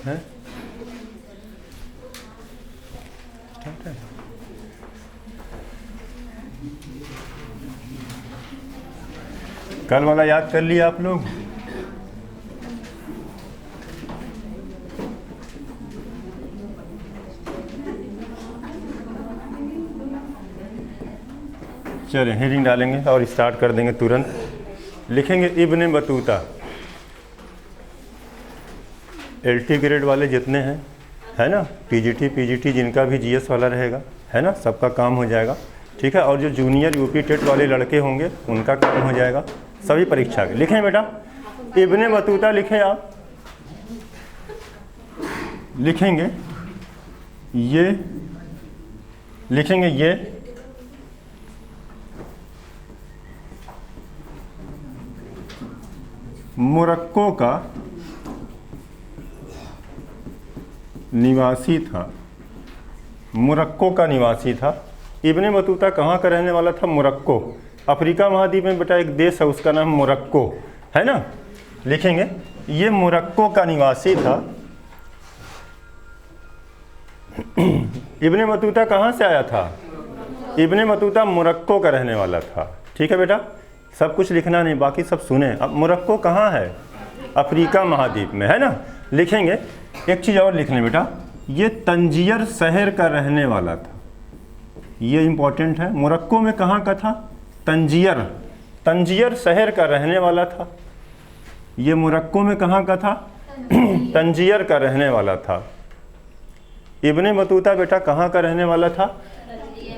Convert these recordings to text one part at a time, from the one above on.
है? कल वाला याद कर लिया आप लोग? चलिए हेडिंग डालेंगे और स्टार्ट कर देंगे तुरंत। लिखेंगे इब्ने बतूता। एलटी ग्रेड वाले जितने हैं, है ना, टीजीटी पीजीटी जिनका भी जीएस वाला रहेगा, है ना, सबका काम हो जाएगा, ठीक है। और जो जूनियर यूपी टेट वाले लड़के होंगे उनका काम हो जाएगा, सभी परीक्षा के। लिखें बेटा, इब्ने बतूता लिखें आप। लिखेंगे ये, लिखेंगे ये मोरक्को का निवासी था। मोरक्को का निवासी था। इब्ने बतूता कहाँ का रहने वाला था? मोरक्को। अफ्रीका महाद्वीप में बेटा एक देश है, उसका नाम मोरक्को है ना। लिखेंगे ये मोरक्को का निवासी था। इब्ने बतूता कहाँ से आया था? इब्ने बतूता मोरक्को का रहने वाला था, ठीक है बेटा। सब कुछ लिखना नहीं, बाकी सब सुने। अब मोरक्को कहाँ है? अफ्रीका महाद्वीप में, है ना। लिखेंगे एक चीज़ और लिख लें बेटा, ये तंजियर शहर का रहने वाला था। ये इंपॉर्टेंट है। मोरक्को में कहाँ का था? तंजियर। तंजियर शहर का रहने वाला था। ये मोरक्को में कहाँ का था? तंजियर का रहने वाला था। इब्ने बतूता बेटा कहाँ का रहने वाला था?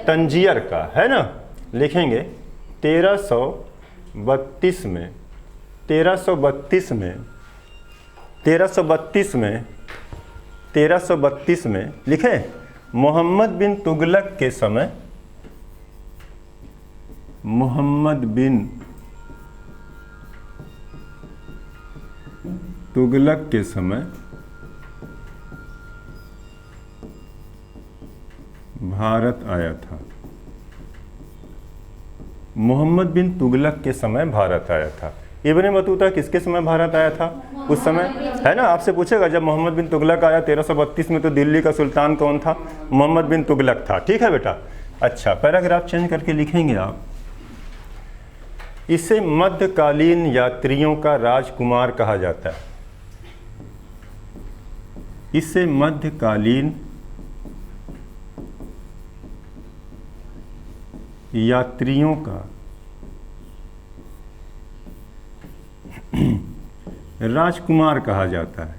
तंजियर का, है ना। लिखेंगे 1332 में 1332 में लिखे मोहम्मद बिन तुगलक के समय, मोहम्मद बिन तुगलक के समय भारत आया था। मोहम्मद बिन तुगलक के समय भारत आया था। इब्ने बतूता किसके समय भारत आया था? उस समय, है ना। आपसे पूछेगा जब मोहम्मद बिन तुगलक आया 1332 में, तो दिल्ली का सुल्तान कौन था? मोहम्मद बिन तुगलक था, ठीक है बेटा। अच्छा, पैराग्राफ चेंज करके लिखेंगे आप, इसे मध्यकालीन यात्रियों का राजकुमार कहा जाता है। इसे मध्यकालीन यात्रियों का राजकुमार कहा जाता है।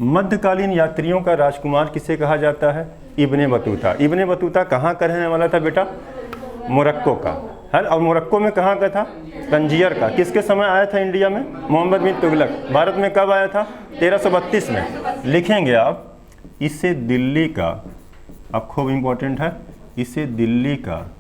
मध्यकालीन यात्रियों का राजकुमार किसे कहा जाता है? Ibn Battuta. इब्ने बतूता कहाँ का रहने वाला था बेटा? मोरक्को का, है। और मोरक्को में कहाँ का था? तंजियर का। किसके समय आया था इंडिया में? मोहम्मद बिन तुगलक। भारत में कब आया था? 1332 में। लिखेंगे आप इसे दिल्ली का, अब खूब इंपॉर्टेंट है, इसे दिल्ली का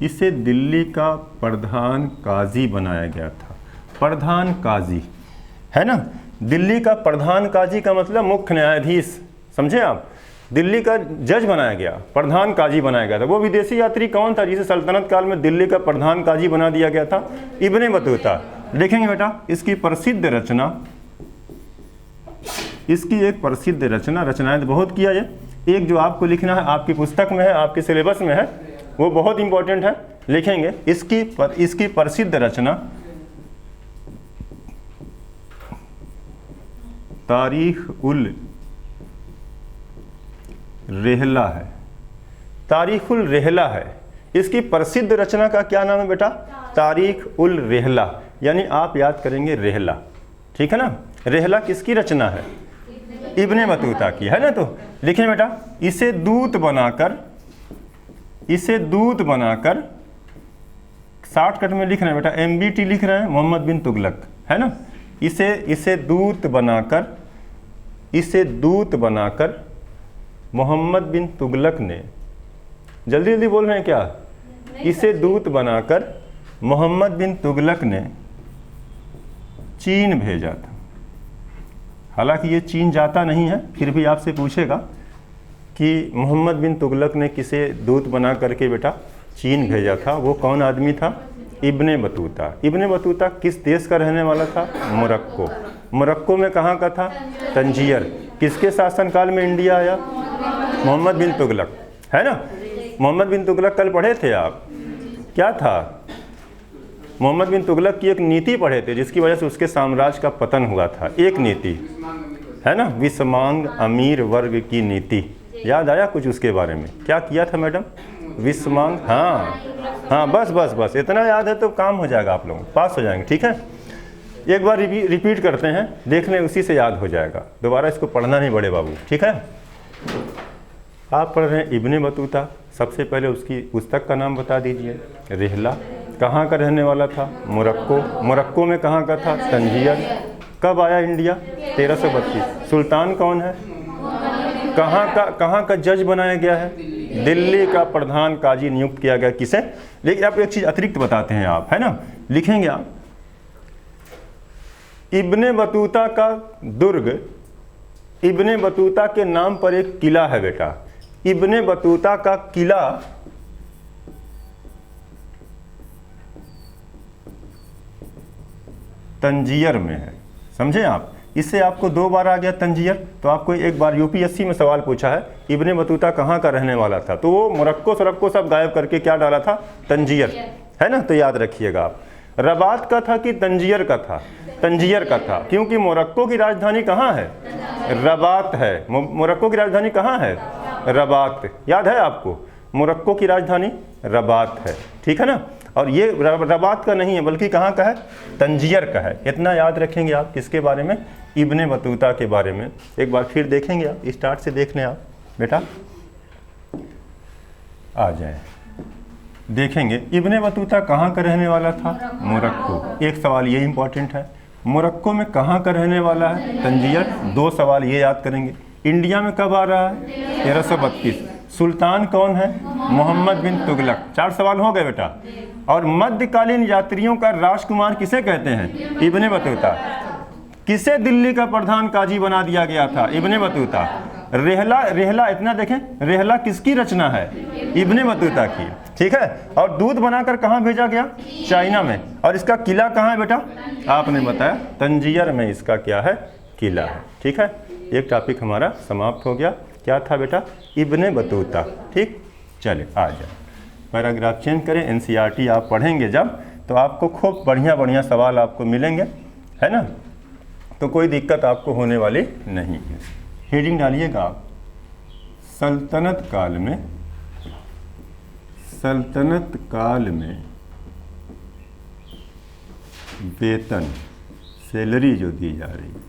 इसे दिल्ली का प्रधान काजी बनाया गया था। प्रधान काजी, है ना। दिल्ली का प्रधान काजी का मतलब मुख्य न्यायाधीश, समझे आप। दिल्ली का जज बनाया गया, प्रधान काजी बनाया गया था। वो विदेशी यात्री कौन था जिसे सल्तनत काल में दिल्ली का प्रधान काजी बना दिया गया था? Ibn Battuta. लिखेंगे बेटा इसकी प्रसिद्ध रचना, इसकी एक प्रसिद्ध रचना, रचनाएं बहुत किया है। एक जो आपको लिखना है, आपकी पुस्तक में है, आपके सिलेबस में है, वो बहुत इंपॉर्टेंट है। लिखेंगे इसकी प्रसिद्ध रचना तारीख उल रेहला है। तारीख उल रेहला है। इसकी प्रसिद्ध रचना का क्या नाम है बेटा? तारीख उल रेहला, यानी आप याद करेंगे रेहला, ठीक है ना। रेहला किसकी रचना है? इब्ने बतूता की, है ना। तो लिखें बेटा इसे दूत बनाकर शॉर्टकट में लिख रहे हैं बेटा, MBT लिख रहे हैं, मोहम्मद बिन तुगलक, है ना। इसे दूत बनाकर मोहम्मद बिन तुगलक ने, जल्दी जल्दी बोल रहे हैं क्या? इसे दूत बनाकर मोहम्मद बिन तुगलक ने चीन भेजा था। हालांकि ये चीन जाता नहीं है, फिर भी आपसे पूछेगा कि मोहम्मद बिन तुगलक ने किसे दूत बना करके बेटा चीन भेजा था, वो कौन आदमी था? Ibn Battuta. इब्ने बतूता किस देश का रहने वाला था? मोरक्को। मोरक्को में कहाँ का था? तंजीर। किसके शासनकाल में इंडिया आया? मोहम्मद बिन तुगलक, है ना। मोहम्मद बिन तुगलक कल पढ़े थे आप, क्या था? मोहम्मद बिन तुगलक की एक नीति पढ़े थे जिसकी वजह से उसके साम्राज्य का पतन हुआ था। एक नीति है ना, विस्मांग अमीर वर्ग की नीति। याद आया कुछ उसके बारे में? क्या किया था मैडम? विस्मांग, हाँ बस बस बस इतना याद है तो काम हो जाएगा, आप लोग पास हो जाएंगे। ठीक है, एक बार रिपीट करते हैं, देख लें, उसी से याद हो जाएगा। दोबारा इसको पढ़ना नहीं बड़े बाबू, ठीक है। आप पढ़ रहे हैं इब्ने बतूता। सबसे पहले उसकी पुस्तक का नाम बता दीजिए। रिहला। कहाँ का रहने वाला था? मोरक्को। मोरक्को में कहाँ का था? तंजीर। कब आया इंडिया? 1332। सुल्तान कौन है? कहाँ का जज बनाया गया है? दिल्ली का प्रधान काजी नियुक्त किया गया। किसे? लेकिन आप एक चीज़ अतिरिक्त बताते हैं आप, है ना, लिखेंगे आप, इब्ने बतूता का दुर्ग, इब्ने बतूता के नाम पर एक किला है बेटा। इब्ने बतूता का किला तंजीर में है, समझे आप। इससे आपको 2 बार आ गया तंजीर, तो आपको एक बार यूपीएससी में सवाल पूछा है इब्ने बतूता कहाँ का रहने वाला था, तो वो मोरक्को सरक्को सब गायब करके क्या डाला था? तंजीर, है ना, तो याद रखिएगा आप। रबात का था कि तंजीर का था? तंजीर का था, क्योंकि मोरक्को की राजधानी कहाँ है? रबात है। मोरक्को की राजधानी कहाँ है? रबात। याद है आपको? मोरक्को की राजधानी रबात है, ठीक है ना। और ये रबात का नहीं है बल्कि कहाँ का है? तंजीर का है। इतना याद रखेंगे आप। किसके बारे में? इब्ने बतूता के बारे में। एक बार फिर देखेंगे आप, स्टार्ट से देख लें आप बेटा, आ जाए, देखेंगे इब्ने बतूता कहाँ का रहने वाला था? मोरक्को। एक सवाल ये इंपॉर्टेंट है, मोरक्को में कहाँ का रहने वाला है? तंजीर। 2 सवाल ये याद करेंगे। इंडिया में कब आ रहा है? 1332। सुल्तान कौन है? मोहम्मद बिन तुगलक। 4 सवाल हो गए बेटा। और मध्यकालीन यात्रियों का राजकुमार किसे कहते हैं? Ibn Battuta. किसे दिल्ली का प्रधान काजी बना दिया गया था? Ibn Battuta. रेहला इतना देखें, रेहला किसकी रचना है? इब्ने बतूता की, ठीक है। और दूध बनाकर कहाँ भेजा गया? चाइना में। और इसका किला कहाँ है बेटा? आपने बताया तंजीर में इसका क्या है? किला है, ठीक है। एक टॉपिक हमारा समाप्त हो गया। क्या था बेटा? इब्ने बतूता, ठीक। चले आ जाए, पैराग्राफ चेंज करें। एनसीईआरटी आप पढ़ेंगे जब, तो आपको खूब बढ़िया सवाल आपको मिलेंगे, है ना, तो कोई दिक्कत आपको होने वाली नहीं है। हेडिंग डालिएगा आप, सल्तनत काल में वेतन, सैलरी जो दी जा रही है,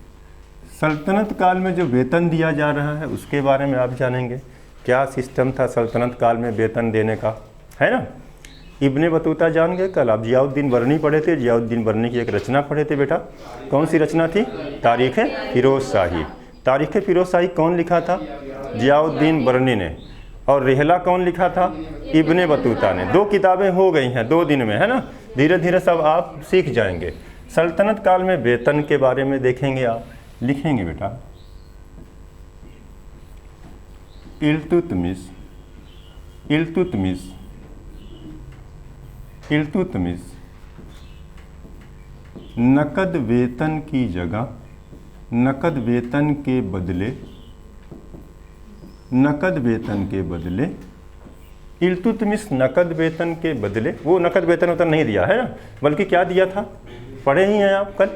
सल्तनत काल में जो वेतन दिया जा रहा है उसके बारे में आप जानेंगे। क्या सिस्टम था सल्तनत काल में वेतन देने का, है ना। इब्ने बतूता जान गए कल आप। जियाउद्दीन बरनी पढ़े थे। जियाउद्दीन बरनी की एक रचना पढ़े थे बेटा। कौन सी रचना थी? तारीख़ फिरोज़ शाही। तारीख़ फिरोज़ शाही कौन लिखा था? जियाउद्दीन बरनी ने। और रिहला कौन लिखा था? इब्ने बतूता ने। 2 किताबें हो गई हैं 2 दिन में, है ना। धीरे धीरे सब आप सीख जाएंगे। सल्तनत काल में वेतन के बारे में देखेंगे आप, लिखेंगे बेटा। इल्तुतमिश नकद वेतन की जगह, नकद वेतन के बदले इल्तुतमिश नकद वेतन के बदले, वो नकद वेतन उतना नहीं दिया है ना, बल्कि क्या दिया था? पढ़े ही हैं आप कल,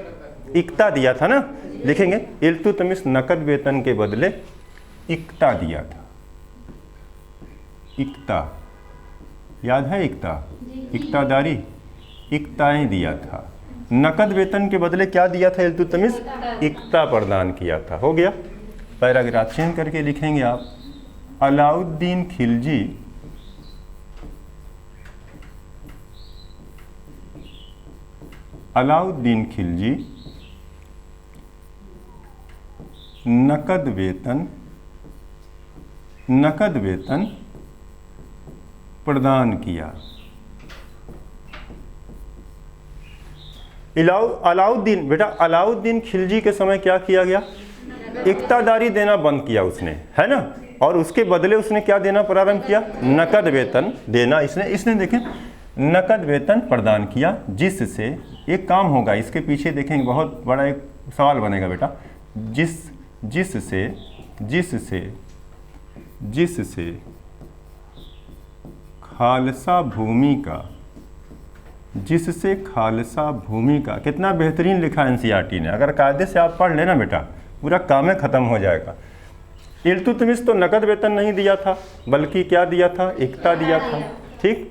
इक्ता दिया था ना। लिखेंगे इल्तुतमिश नकद वेतन के बदले इक्ता दिया था। इक्ता याद है? इक्तादारी, इक्ताएं दिया था। नकद वेतन के बदले क्या दिया था? इल्तुतमिश इक्ता प्रदान किया था। हो गया। पैराग्राफ चेंज करके लिखेंगे आप, अलाउद्दीन खिलजी नकद वेतन प्रदान किया। अलाउद्दीन बेटा, अलाउद्दीन खिलजी के समय क्या किया गया? इक्तादारी देना बंद किया उसने, है ना। और उसके बदले उसने क्या देना प्रारंभ किया? नकद वेतन देना। इसने देखें नकद वेतन प्रदान किया, जिससे एक काम होगा, इसके पीछे देखेंगे बहुत बड़ा एक सवाल बनेगा बेटा, जिससे खालसा भूमि का, जिससे खालसा भूमि का, कितना बेहतरीन लिखा एनसीईआरटी ने। अगर कायदे से आप पढ़ लेना बेटा, पूरा काम है ख़त्म हो जाएगा। इल्तुतमिश तो नकद वेतन नहीं दिया था, बल्कि क्या दिया था, एकता दिया था। ठीक,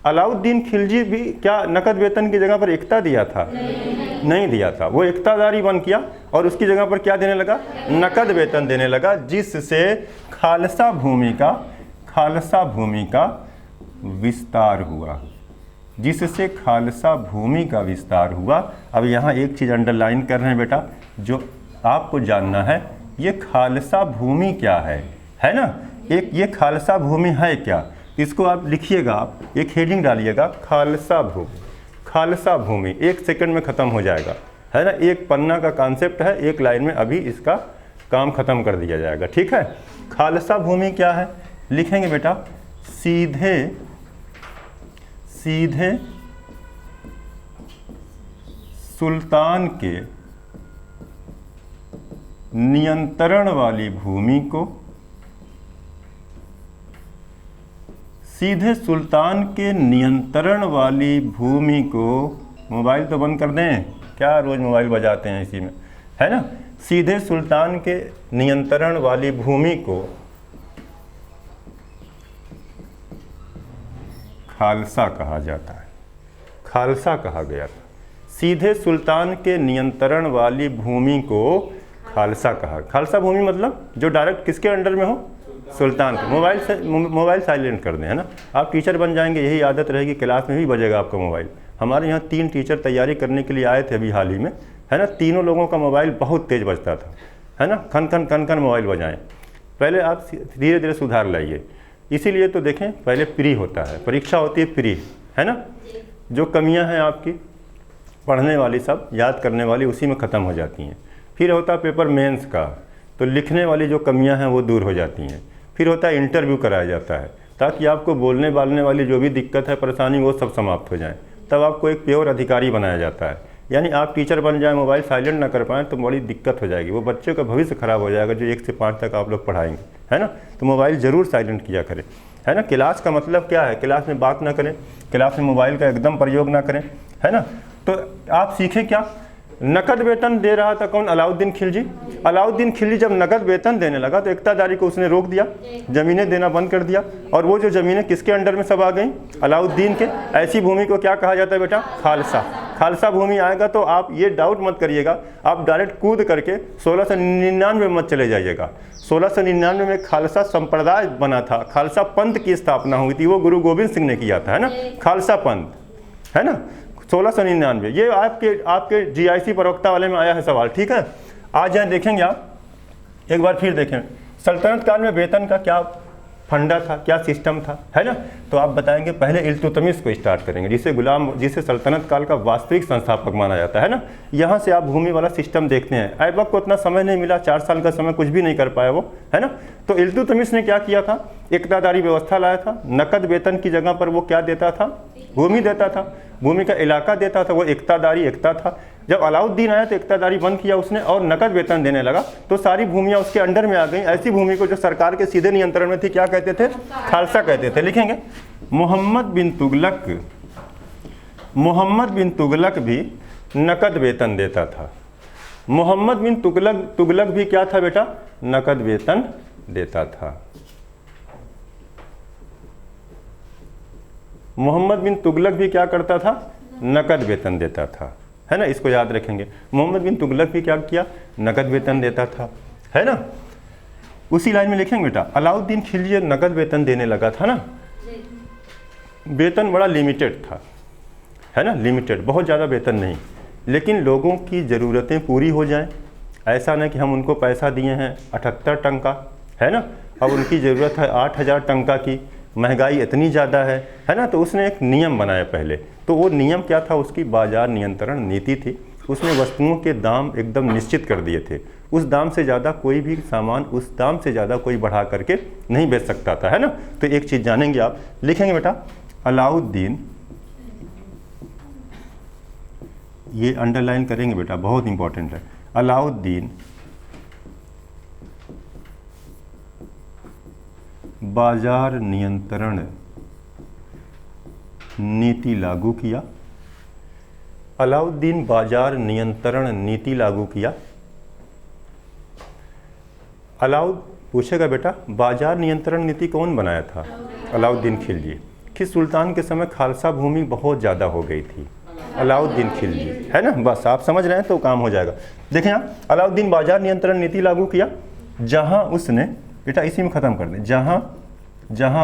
अलाउद्दीन खिलजी भी क्या नकद वेतन की जगह पर एकता दिया था? नहीं दिया था। वो एकतादारी बन किया और उसकी जगह पर क्या देने लगा, नकद वेतन देने लगा, जिससे खालसा भूमि का विस्तार हुआ, जिससे खालसा भूमि का विस्तार हुआ। अब यहाँ एक चीज़ अंडरलाइन कर रहे हैं बेटा, जो आपको जानना है, ये खालसा भूमि क्या है ना, एक ये खालसा भूमि है क्या, इसको आप लिखिएगा, आप एक हेडिंग डालिएगा, खालसा भूमि, 1 सेकंड में ख़त्म हो जाएगा, है ना। एक पन्ना का कॉन्सेप्ट है, एक लाइन में अभी इसका काम ख़त्म कर दिया जाएगा। ठीक है, खालसा भूमि क्या है, लिखेंगे बेटा, सीधे सुल्तान के नियंत्रण वाली भूमि को, सीधे सुल्तान के नियंत्रण वाली भूमि को, मोबाइल तो बंद कर दें, क्या रोज़ मोबाइल बजाते हैं इसी में, है ना। सीधे सुल्तान के नियंत्रण वाली भूमि को खालसा कहा जाता है, खालसा कहा गया था। सीधे सुल्तान के नियंत्रण वाली भूमि को खालसा कहा। खालसा भूमि मतलब जो डायरेक्ट किसके अंडर में हो, सुल्तान के। मोबाइल साइलेंट कर दें, है ना। आप टीचर बन जाएंगे, यही आदत रहेगी, क्लास में भी बजेगा आपका मोबाइल। हमारे यहाँ 3 टीचर तैयारी करने के लिए आए थे अभी हाल ही में, है ना। तीनों लोगों का मोबाइल बहुत तेज़ बजता था, है ना, खन खन मोबाइल बजाएं। पहले आप धीरे धीरे सुधार लाइए। इसीलिए तो देखें, पहले प्री होता है, परीक्षा होती है प्री, है ना। जो कमियां हैं आपकी पढ़ने वाली, सब याद करने वाली, उसी में ख़त्म हो जाती हैं। फिर होता है पेपर मेंस का, तो लिखने वाली जो कमियां हैं वो दूर हो जाती हैं। फिर होता है इंटरव्यू कराया जाता है, ताकि आपको बोलने बालने वाली जो भी दिक्कत है, परेशानी, वो सब समाप्त हो जाए। तब आपको एक प्योर अधिकारी बनाया जाता है। यानी आप टीचर बन जाए, मोबाइल साइलेंट ना कर पाएँ तो बड़ी दिक्कत हो जाएगी, वो बच्चों का भविष्य खराब हो जाएगा जो 1 से 5 तक आप लोग पढ़ाएंगे, है ना। तो मोबाइल ज़रूर साइलेंट किया करें, है ना। क्लास का मतलब क्या है, क्लास में बात ना करें, क्लास में मोबाइल का एकदम प्रयोग ना करें, है ना। तो आप सीखें क्या, नकद वेतन दे रहा था कौन, अलाउद्दीन खिलजी। अलाउद्दीन खिलजी जब नकद वेतन देने लगा तो एकतादारी को उसने रोक दिया, ज़मीनें देना बंद कर दिया, और वो जो ज़मीनें किसके अंडर में सब आ गई, अलाउद्दीन के। ऐसी भूमि को क्या कहा जाता है बेटा, खालसा भूमि आएगा तो आप ये डाउट मत करिएगा, आप डायरेक्ट कूद करके 1699 मत चले जाइएगा। 1699 में खालसा संप्रदाय बना था, खालसा पंथ की स्थापना हुई थी, वो गुरु गोविंद सिंह ने किया था, है ना, खालसा पंथ, है ना। 1699 ये आपके जीआईसी प्रवक्ता वाले में आया है सवाल। ठीक है, आज यहाँ देखेंगे आप, एक बार फिर देखें सल्तनत काल में वेतन का क्या फंडा था, क्या सिस्टम था, है ना। तो आप बताएंगे पहले इल्तुतमिश को स्टार्ट करेंगे, जिसे सल्तनत काल का वास्तविक संस्थापक माना जाता है ना। यहाँ से आप भूमि वाला सिस्टम देखते हैं। ऐबक को उतना समय नहीं मिला, 4 साल का समय, कुछ भी नहीं कर पाया वो, है ना। तो इल्तुतमिश ने क्या किया था, एकतादारी व्यवस्था लाया था। नकद वेतन की जगह पर वो क्या देता था, भूमि देता था, भूमि का इलाका देता था, वो एकता था। जब अलाउद्दीन आया तो एकतादारी बंद किया उसने और नकद वेतन देने लगा, तो सारी भूमियां उसके अंडर में आ गई। ऐसी भूमि को जो सरकार के सीधे नियंत्रण में थी क्या कहते थे, खालसा कहते थे। लिखेंगे मोहम्मद बिन तुगलक भी नकद वेतन देता था। मोहम्मद बिन तुगलक भी क्या था बेटा, नकद वेतन देता था। मोहम्मद बिन तुगलक भी क्या करता था, नकद वेतन देता था, है ना। इसको याद रखेंगे, मोहम्मद बिन तुगलक भी क्या किया, नकद वेतन देता था, है ना। उसी लाइन में लिखेंगे बेटा, अलाउद्दीन खिलजी नकद वेतन देने लगा था ना, वेतन बड़ा लिमिटेड था, है ना, लिमिटेड, बहुत ज़्यादा वेतन नहीं, लेकिन लोगों की ज़रूरतें पूरी हो जाएं। ऐसा ना कि हम उनको पैसा दिए हैं 78 टंका, है ना, अब उनकी ज़रूरत है 8000 टंका की, महंगाई इतनी ज़्यादा है ना। तो उसने एक नियम बनाया पहले, तो वो नियम क्या था, उसकी बाजार नियंत्रण नीति थी। उसने वस्तुओं के दाम एकदम निश्चित कर दिए थे, उस दाम से ज़्यादा कोई भी सामान, उस दाम से ज़्यादा कोई बढ़ा करके नहीं बेच सकता था, है ना। तो एक चीज़ जानेंगे आप, लिखेंगे बेटा, अलाउद्दीन ये अंडरलाइन करेंगे बेटा, बहुत इंपॉर्टेंट है। अलाउद्दीन बाजार नियंत्रण नीति लागू किया। अलाउद्दीन बाजार नियंत्रण नीति लागू किया। पूछेगा बेटा बाजार नियंत्रण नीति कौन बनाया था? अलाउद्दीन खिलजी। किस सुल्तान के समय खालसा भूमि बहुत ज़्यादा हो गई थी? अलाउद्दीन खिलजी, है ना। बस आप समझ रहे हैं तो काम हो जाएगा। देखें यहाँ, अलाउद्दीन बाजार नियंत्रण नीति लागू किया जहाँ उसने, बेटा इसी में ख़त्म कर दें, जहाँ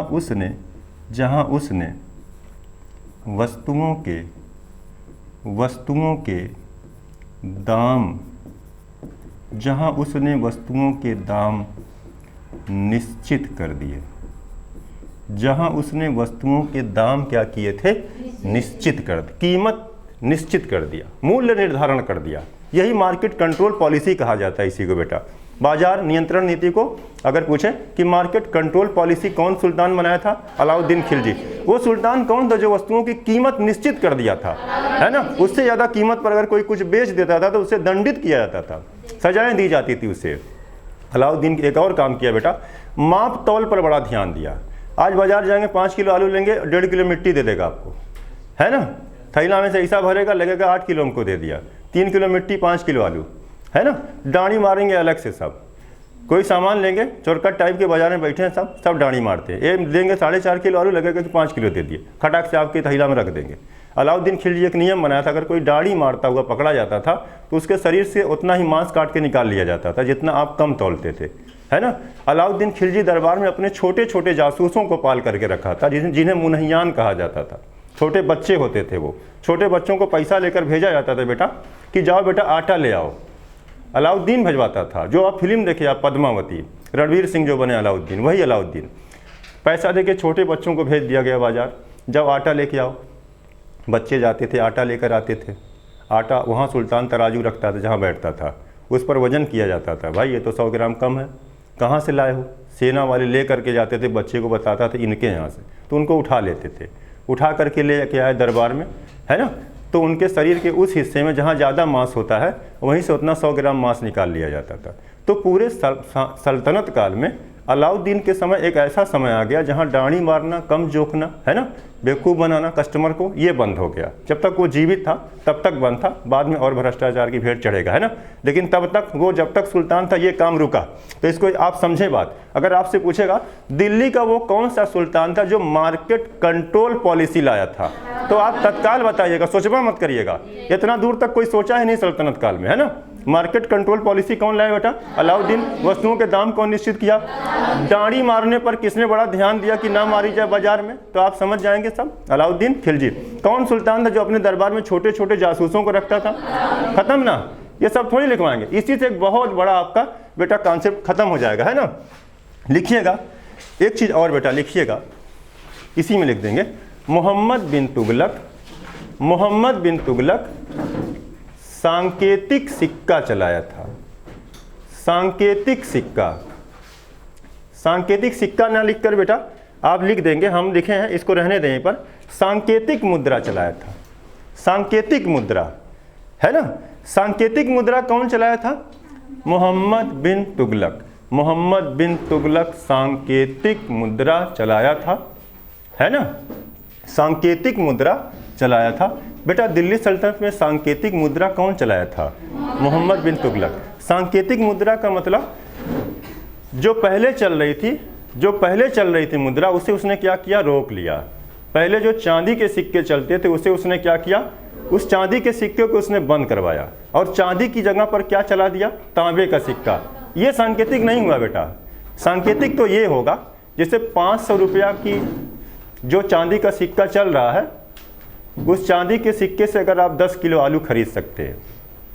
उसने वस्तुओं के दाम निश्चित कर दिए। जहाँ उसने वस्तुओं के दाम क्या किए थे? निश्चित कर दिए, कीमत निश्चित कर दिया, मूल्य निर्धारण कर दिया। यही मार्केट कंट्रोल पॉलिसी कहा जाता है इसी को बेटा। बाजार नियंत्रण नीति को अगर पूछे कि मार्केट कंट्रोल पॉलिसी कौन सुल्तान बनाया था? अलाउद्दीन खिलजी। वो सुल्तान कौन था जो वस्तुओं की कीमत निश्चित कर दिया था, है ना। उससे ज़्यादा कीमत पर अगर कोई कुछ बेच देता था तो उसे दंडित किया जाता था, सजाएं दी जाती थी उसे। अलाउद्दीन एक और काम किया बेटा, माप तौल पर बड़ा ध्यान दिया। आज बाजार जाएंगे 5 किलो आलू लेंगे, 1.5 किलो मिट्टी दे देगा आपको, है ना। थैला में से ऐसा भरेगा, लगेगा 8 किलो हमको दे दिया, 3 किलो मिट्टी 5 किलो आलू, है ना। डाणी मारेंगे अलग से सब। कोई सामान लेंगे, चोरकट टाइप के बाजार में बैठे हैं सब डाणी मारते हैं। ये देंगे 4.5 किलो आलू, लगेगा कि 5 किलो दे दिए, खटाक से आपके थैला में रख देंगे। अलाउद्दीन खिलजी एक नियम बनाया था, अगर कोई डाणी मारता हुआ पकड़ा जाता था तो उसके शरीर से उतना ही मांस काट के निकाल लिया जाता था जितना आप कम तौलते थे, है ना। अलाउद्दीन खिलजी दरबार में अपने छोटे छोटे जासूसों को पाल करके रखा था, जिन्हें मुनहियान कहा जाता था। छोटे बच्चे होते थे, वो छोटे बच्चों को पैसा लेकर भेजा जाता था बेटा कि जाओ बेटा आटा ले आओ। अलाउद्दीन भिजवाता था। जो आप फिल्म देखिए आप पद्मावती, रणवीर सिंह जो बने अलाउद्दीन, वही अलाउद्दीन। पैसा देके छोटे बच्चों को भेज दिया गया बाजार, जाओ आटा लेके आओ। बच्चे जाते थे, आटा लेकर आते थे। आटा वहाँ सुल्तान तराजू रखता था जहाँ बैठता था, उस पर वजन किया जाता था। भाई ये तो 100 ग्राम कम है, कहाँ से लाए हो? सेना वाले ले करके जाते थे, बच्चे को बताता था इनके यहाँ से, तो उनको उठा लेते थे। उठा करके ले के आए दरबार में, है ना। तो उनके शरीर के उस हिस्से में जहाँ ज़्यादा मांस होता है वहीं से उतना 100 ग्राम मांस निकाल लिया जाता था। तो पूरे सल्तनत काल में अलाउद्दीन के समय एक ऐसा समय आ गया जहाँ डाणी मारना, कम जोखना, है ना, बेवकूफ़ बनाना कस्टमर को, ये बंद हो गया। जब तक वो जीवित था तब तक बंद था, बाद में और भ्रष्टाचार की भेंट चढ़ेगा, है ना। लेकिन तब तक वो, जब तक सुल्तान था, ये काम रुका। तो इसको आप समझे बात। अगर आपसे पूछेगा दिल्ली का वो कौन सा सुल्तान था जो मार्केट कंट्रोल पॉलिसी लाया था, तो आप तत्काल बताइएगा, सोचबा मत करिएगा। इतना दूर तक कोई सोचा ही नहीं सल्तनत काल में, है ना। मार्केट कंट्रोल पॉलिसी कौन लाया बेटा? अलाउद्दीन। वस्तुओं के दाम कौन निश्चित किया? डाणी मारने पर किसने बड़ा ध्यान दिया कि ना मारी जाए बाजार में? तो आप समझ जाएंगे सब, अलाउद्दीन खिलजी। कौन सुल्तान था जो अपने दरबार में छोटे छोटे जासूसों को रखता था? खत्म ना, ये सब थोड़ी लिखवाएंगे। इसी से एक बहुत बड़ा आपका बेटा कॉन्सेप्ट खत्म हो जाएगा, है ना। लिखिएगा एक चीज़ और बेटा, लिखिएगा, इसी में लिख देंगे, मोहम्मद बिन तुगलक सांकेतिक सिक्का चलाया था। सांकेतिक सिक्का ना लिखकर बेटा आप लिख देंगे, हम लिखे हैं, इसको रहने दें पर, सांकेतिक मुद्रा चलाया था। सांकेतिक मुद्रा, है ना। सांकेतिक मुद्रा कौन चलाया था? मोहम्मद बिन तुगलक सांकेतिक मुद्रा चलाया था, है ना। सांकेतिक मुद्रा चलाया था बेटा। दिल्ली सल्तनत में सांकेतिक मुद्रा कौन चलाया था? मोहम्मद बिन तुगलक। सांकेतिक मुद्रा का मतलब जो पहले चल रही थी मुद्रा, उसे उसने क्या किया? रोक लिया। पहले जो चांदी के सिक्के चलते थे उसे उसने क्या किया? उस चांदी के सिक्के को उसने बंद करवाया और चांदी की जगह पर क्या चला दिया? तांबे का सिक्का। ये सांकेतिक नहीं हुआ बेटा। सांकेतिक तो ये होगा जैसे 500 रुपया की जो चांदी का सिक्का चल रहा है, उस चांदी के सिक्के से अगर आप 10 किलो आलू खरीद सकते हैं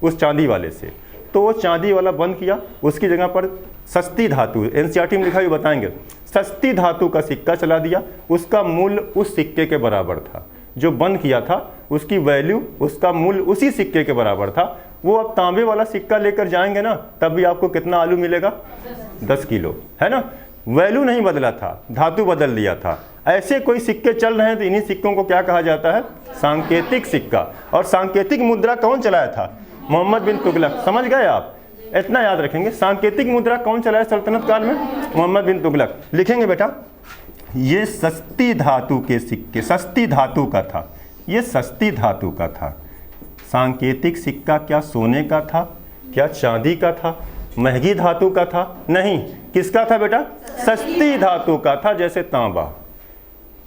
उस चांदी वाले से, तो वो चांदी वाला बंद किया, उसकी जगह पर सस्ती धातु, एनसीईआरटी में लिखा भी बताएंगे, सस्ती धातु का सिक्का चला दिया। उसका मूल्य उस सिक्के के बराबर था जो बंद किया था, उसकी वैल्यू, उसका मूल्य उसी सिक्के के बराबर था। वो अब तांबे वाला सिक्का लेकर जाएंगे ना, तब भी आपको कितना आलू मिलेगा? 10 किलो, है ना। वैल्यू नहीं बदला था, धातु बदल दिया था। ऐसे कोई सिक्के चल रहे हैं तो इन्हीं सिक्कों को क्या कहा जाता है? सांकेतिक सिक्का। और सांकेतिक मुद्रा कौन चलाया था? मोहम्मद बिन तुगलक। समझ गए आप? इतना याद रखेंगे। सांकेतिक मुद्रा कौन चलाया सल्तनत काल में? मोहम्मद बिन तुगलक। लिखेंगे बेटा, ये सस्ती धातु के सिक्के, सस्ती धातु का था, ये सस्ती धातु का था। सांकेतिक सिक्का क्या सोने का था? क्या चांदी का था? महंगी धातु का था? नहीं। किसका था बेटा? सस्ती धातु का था। जैसे तांबा,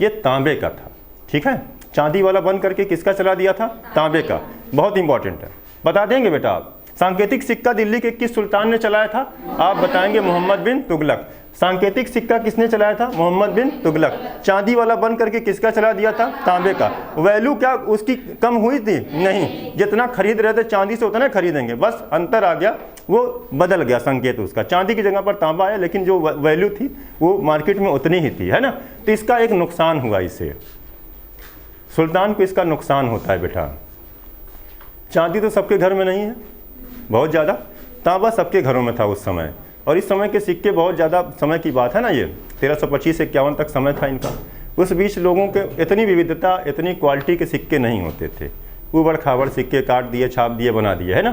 ये तांबे का था। ठीक है, चांदी वाला बंद करके किसका चला दिया था? तांबे का। बहुत इंपॉर्टेंट है, बता देंगे बेटा आप। सांकेतिक सिक्का दिल्ली के किस सुल्तान ने चलाया था? आप बताएंगे मोहम्मद बिन तुगलक। सांकेतिक सिक्का किसने चलाया था? मोहम्मद बिन तुगलक। चांदी वाला बंद करके किसका चला दिया था? तांबे का। वैल्यू क्या उसकी कम हुई थी? नहीं, जितना खरीद रहे थे चांदी से उतना खरीदेंगे, बस अंतर आ गया, वो बदल गया संकेत उसका। चांदी की जगह पर तांबा आया, लेकिन जो वैल्यू थी वो मार्केट में उतनी ही थी, है ना। तो इसका एक नुकसान हुआ, इससे सुल्तान को इसका नुकसान होता है बेटा। चांदी तो सबके घर में नहीं है बहुत ज़्यादा, तांबा सबके घरों में था उस समय। और इस समय के सिक्के बहुत ज़्यादा समय की बात है ना, ये 1325 से 51 तक समय था इनका। उस बीच लोगों के इतनी विविधता, इतनी क्वालिटी के सिक्के नहीं होते थे। उबड़ खाबड़ सिक्के काट दिए, छाप दिए, बना दिए, है ना।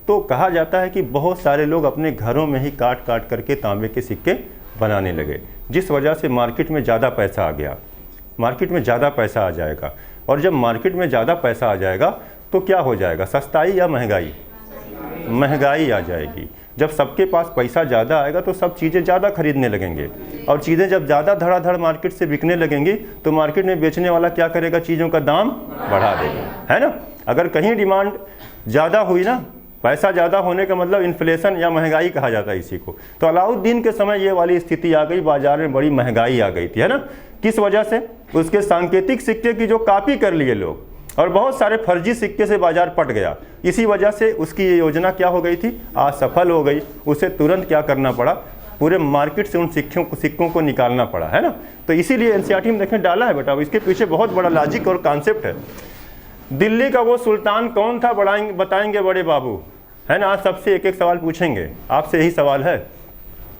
तो कहा जाता है कि बहुत सारे लोग अपने घरों में ही काट काट करके तांबे के सिक्के बनाने लगे, जिस वजह से मार्केट में ज़्यादा पैसा आ गया। मार्केट में ज़्यादा पैसा आ जाएगा, और जब मार्केट में ज़्यादा पैसा आ जाएगा तो क्या हो जाएगा? सस्ताई या महंगाई? महंगाई आ जाएगी। जब सबके पास पैसा ज़्यादा आएगा तो सब चीज़ें ज़्यादा खरीदने लगेंगे, और चीज़ें जब ज़्यादा धड़ाधड़ मार्केट से बिकने लगेंगी तो मार्केट में बेचने वाला क्या करेगा? चीज़ों का दाम बढ़ा देगा, है ना। अगर कहीं डिमांड ज़्यादा हुई ना, पैसा ज़्यादा होने का मतलब इन्फ्लेशन या महंगाई कहा जाता है इसी को। तो अलाउद्दीन के समय ये वाली स्थिति आ गई, बाजार में बड़ी महंगाई आ गई थी, है ना। किस वजह से? उसके सांकेतिक सिक्के की जो कॉपी कर लिए लोग, और बहुत सारे फर्जी सिक्के से बाजार पट गया। इसी वजह से उसकी ये योजना क्या हो गई थी? असफल हो गई। उसे तुरंत क्या करना पड़ा? पूरे मार्केट से उन सिक्कों को निकालना पड़ा, है ना। तो इसीलिए एनसीईआरटी में देखें डाला है बेटा, इसके पीछे बहुत बड़ा लॉजिक और कॉन्सेप्ट है। दिल्ली का वो सुल्तान कौन था? बताएंगे बड़े बाबू, है ना। आज सबसे एक एक सवाल पूछेंगे, आपसे यही सवाल है।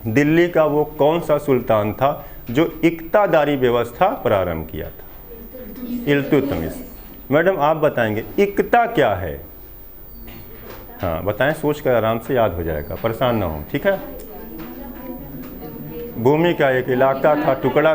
दिल्ली का वो कौन सा सुल्तान था जो इक्तादारी व्यवस्था प्रारंभ किया था? इल्तुतमिश। मैडम आप बताएंगे इक्ता क्या है? हाँ बताएं, सोच कर आराम से याद हो जाएगा, परेशान ना हो, ठीक है। भूमि का एक इलाका था, टुकड़ा था।